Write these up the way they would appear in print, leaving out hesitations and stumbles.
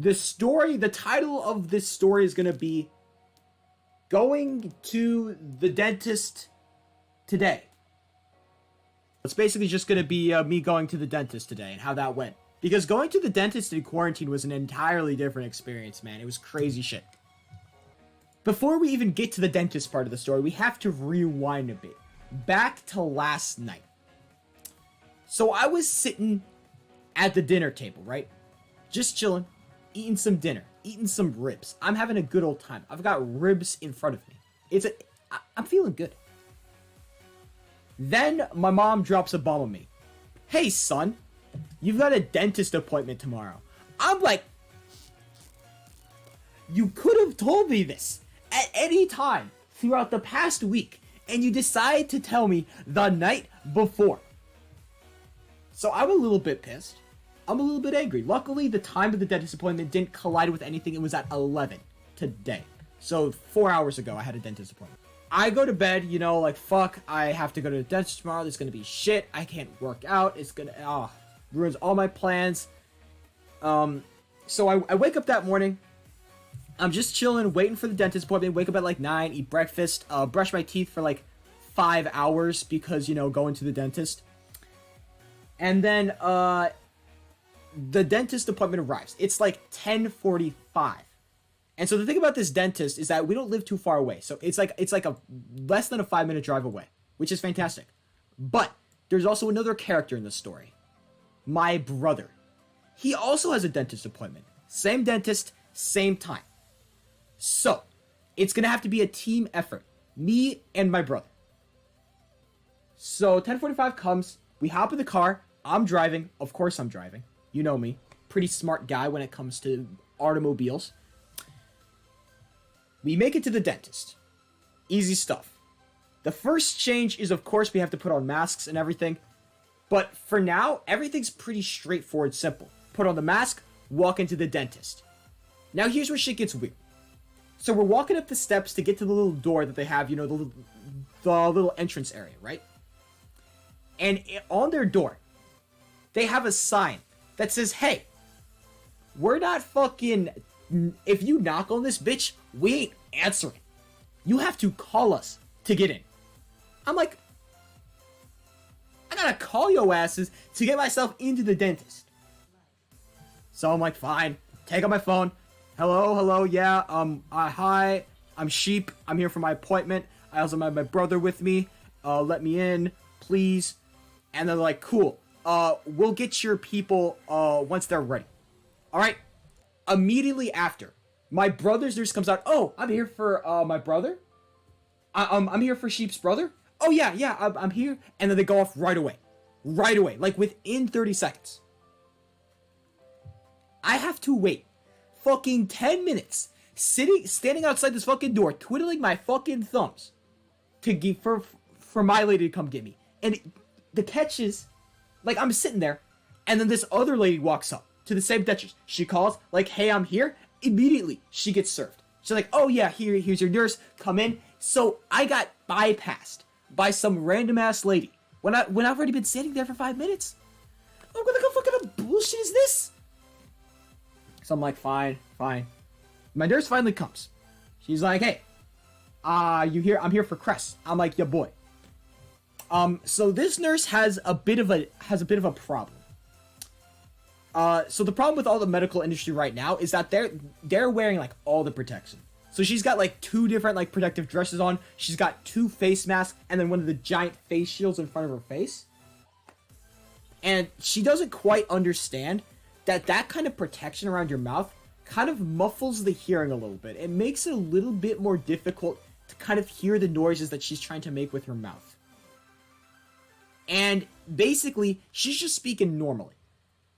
The title of this story is gonna be Going to the Dentist Today. It's basically just gonna be me going to the dentist today and how that went. Because going to the dentist in quarantine was an entirely different experience, man. It was crazy shit. Before we even get to the dentist part of the story, we have to rewind a bit. Back to last night. So I was sitting at the dinner table, right? Just chilling, eating some dinner, eating some ribs. I'm having a good old time. I've got ribs in front of me. I'm feeling good. Then my mom drops a bomb on me. Hey, son, you've got a dentist appointment tomorrow. I'm like, you could have told me this at any time throughout the past week, and you decide to tell me the night before. So I'm a little bit pissed. I'm a little bit angry. Luckily, the time of the dentist appointment didn't collide with anything. It was at 11 today. So 4 hours ago, I had a dentist appointment. I go to bed, you know, like, fuck, I have to go to the dentist tomorrow. There's gonna be shit. I can't work out. It's gonna, ruins all my plans. So I wake up that morning. I'm just chilling, waiting for the dentist appointment. Wake up at like 9, eat breakfast, brush my teeth for like 5 hours because, you know, going to the dentist. And then, the dentist appointment arrives. It's like 10:45. And so the thing about this dentist is that we don't live too far away. So it's like a less than a 5-minute drive away, which is fantastic. But there's also another character in the story. My brother. He also has a dentist appointment. Same dentist, same time. So it's going to have to be a team effort. Me and my brother. So 10:45 comes. We hop in the car. I'm driving. Of course I'm driving. You know me. Pretty smart guy when it comes to automobiles. We make it to the dentist. Easy stuff. The first change is, of course, we have to put on masks and everything. But for now, everything's pretty straightforward, simple. Put on the mask, walk into the dentist. Now here's where shit gets weird. So we're walking up the steps to get to the little door that they have, you know, the little entrance area, right? And on their door, they have a sign that says, hey, we're not fucking... If you knock on this bitch, we ain't answering. You have to call us to get in. I'm like, I gotta call your asses to get myself into the dentist. So I'm like, fine. Take out my phone. Hello, yeah, hi, I'm Sheep. I'm here for my appointment. I also have my brother with me. Let me in, please. And they're like, cool. We'll get your people, once they're ready. Alright? Immediately after, my brother's nurse comes out. Oh, I'm here for my brother. I'm here for Sheep's brother. Oh yeah, I'm here. And then they go off right away, like within 30 seconds. I have to wait fucking 10 minutes, standing outside this fucking door, twiddling my fucking thumbs, to give for my lady to come get me. And the catch is, like, I'm sitting there, and then this other lady walks up to the same dentist. She calls, like, hey, I'm here. Immediately, she gets served. She's like, oh yeah, here's your nurse. Come in. So I got bypassed by some random ass lady when I've already been standing there for 5 minutes. I'm gonna go, fucking bullshit is this? So I'm like, fine. My nurse finally comes. She's like, hey, you here? I'm here for Cress. I'm like, yeah, boy. So this nurse has a bit of a problem. So the problem with all the medical industry right now is that they're wearing like all the protection. So she's got like 2 different like protective dresses on. She's got 2 face masks and then one of the giant face shields in front of her face. And she doesn't quite understand that kind of protection around your mouth kind of muffles the hearing a little bit. It makes it a little bit more difficult to kind of hear the noises that she's trying to make with her mouth. And basically, she's just speaking normally.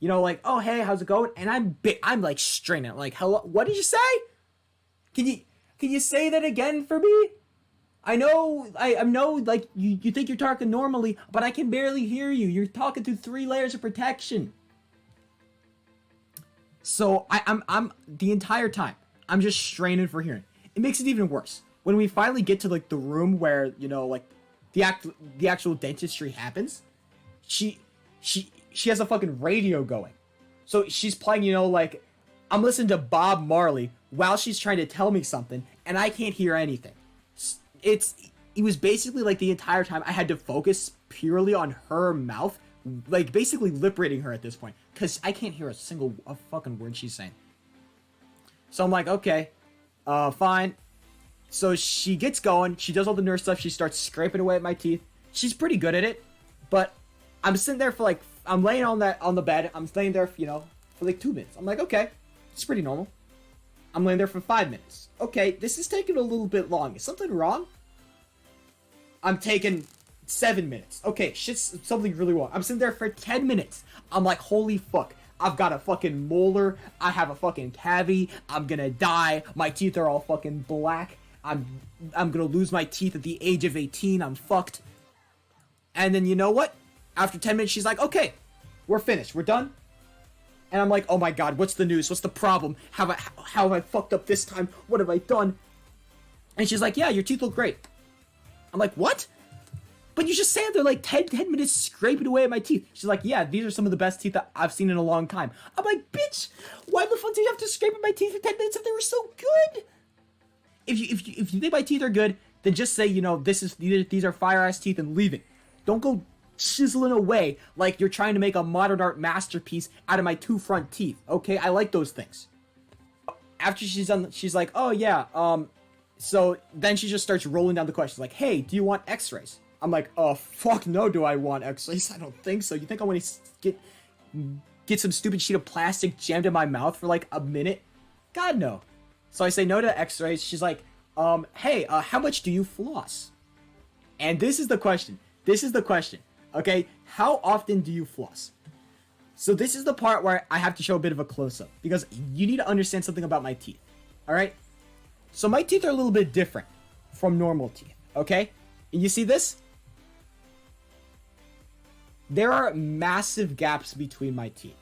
You know, like, oh, hey, how's it going? And I'm like straining, like, hello, what did you say? Can you say that again for me? I know, like, you think you're talking normally, but I can barely hear you. You're talking through 3 layers of protection. So I'm the entire time, I'm just straining for hearing. It makes it even worse. When we finally get to, like, the room where, you know, like, the actual dentistry happens, she has a fucking radio going. So she's playing, you know, like, I'm listening to Bob Marley while she's trying to tell me something, and I can't hear anything. It was basically like the entire time I had to focus purely on her mouth, like basically lip reading her at this point, because I can't hear a fucking word she's saying. So I'm like, okay, fine. So she gets going, she does all the nurse stuff, she starts scraping away at my teeth. She's pretty good at it, but I'm sitting there for like, I'm laying on the bed, I'm laying there, for like 2 minutes. I'm like, okay, it's pretty normal. I'm laying there for 5 minutes. Okay, this is taking a little bit long. Is something wrong? I'm taking 7 minutes. Okay, shit's something really wrong. I'm sitting there for 10 minutes. I'm like, holy fuck. I've got a fucking molar. I have a fucking cavity. I'm gonna die. My teeth are all fucking black. I'm gonna lose my teeth at the age of 18. I'm fucked. And then you know what? After 10 minutes, she's like, okay, we're finished. We're done. And I'm like, oh my god, what's the news? What's the problem? How have I fucked up this time? What have I done? And she's like, yeah, your teeth look great. I'm like, what? But you just sat there like 10 minutes scraping away at my teeth. She's like, yeah, these are some of the best teeth that I've seen in a long time. I'm like, bitch, why the fuck do you have to scrape at my teeth for 10 minutes if they were so good? If you think my teeth are good, then just say, these are fire ass teeth and leave it. Don't go chiseling away like you're trying to make a modern art masterpiece out of my 2 front teeth. Okay, I like those things. After she's done, she's like, oh yeah, so then she just starts rolling down the questions like, hey, do you want x-rays? I'm like, oh, fuck no, do I want x-rays? I don't think so. You think I want to get some stupid sheet of plastic jammed in my mouth for like a minute? God, no. So I say no to x-rays. She's like, hey, how much do you floss? And this is the question. Okay? How often do you floss? So this is the part where I have to show a bit of a close-up, because you need to understand something about my teeth. Alright? So my teeth are a little bit different from normal teeth, okay? You see this? There are massive gaps between my teeth,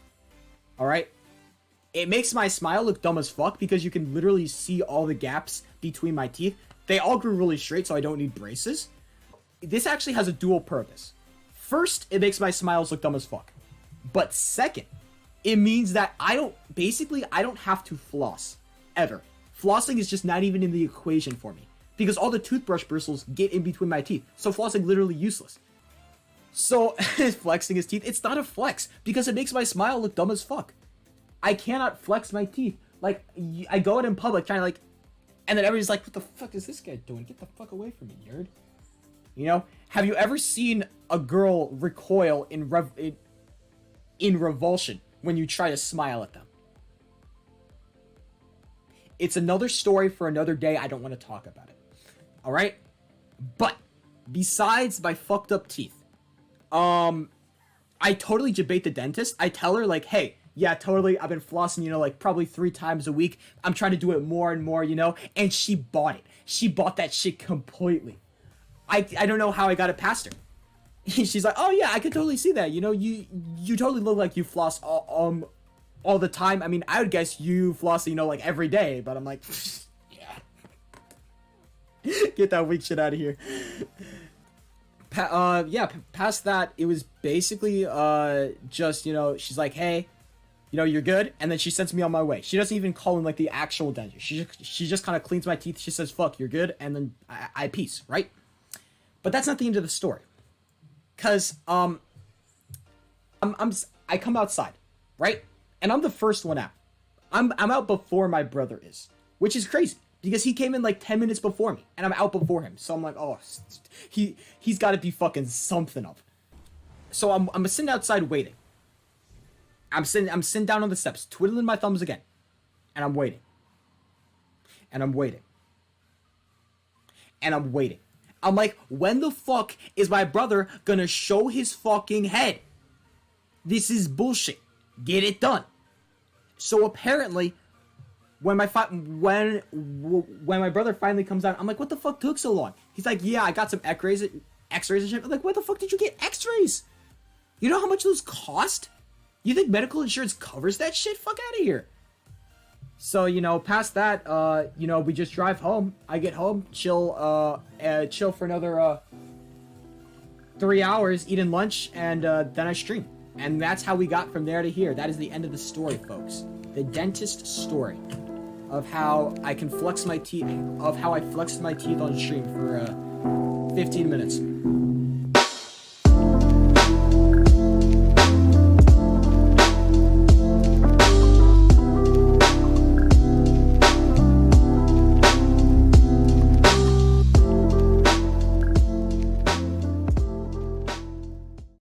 alright? It makes my smile look dumb as fuck because you can literally see all the gaps between my teeth. They all grew really straight, so I don't need braces. This actually has a dual purpose. First, it makes my smiles look dumb as fuck. But second, it means that I don't have to floss, ever. Flossing is just not even in the equation for me, because all the toothbrush bristles get in between my teeth, so flossing literally useless. So, flexing his teeth, it's not a flex, because it makes my smile look dumb as fuck. I cannot flex my teeth. Like, I go out in public trying to like, and then everybody's like, what the fuck is this guy doing? Get the fuck away from me, nerd. You know? Have you ever seen a girl recoil in revulsion when you try to smile at them? It's another story for another day. I don't want to talk about it. Alright? But, besides my fucked up teeth, I totally debate the dentist. I tell her, like, hey, yeah, totally, I've been flossing, like, probably 3 times a week. I'm trying to do it more and more, and she bought it. She bought that shit completely. I don't know how I got it past her. She's like, oh yeah, I could totally see that, you totally look like you floss all the time. I mean, I would guess you floss, like, every day, but I'm like, yeah. Get that weak shit out of here. Past that, it was basically, just, she's like, hey, you're good, and then she sends me on my way. She doesn't even call in, like, the actual dentist. She just kind of cleans my teeth. She says, fuck, you're good, and then I peace, right? But that's not the end of the story. Cause, I come outside, right? And I'm the first one out. I'm out before my brother is, which is crazy, because he came in like 10 minutes before me, and I'm out before him. So I'm like, oh, he's got to be fucking something up. So I'm sitting outside waiting. I'm sitting down on the steps, twiddling my thumbs again, and I'm waiting. And I'm waiting. And I'm waiting. I'm like, when the fuck is my brother gonna show his fucking head? This is bullshit. Get it done. So apparently, when my brother finally comes out, I'm like, what the fuck took so long? He's like, yeah, I got some x-rays and shit. I'm like, where the fuck did you get x-rays? You know how much those cost? You think medical insurance covers that shit? Fuck out of here. So, past that, we just drive home. I get home, chill for another 3 hours, eating lunch, and then I stream. And that's how we got from there to here. That is the end of the story, folks. the dentist story of how I can flex my teeth, of how I flexed my teeth on stream for 15 minutes.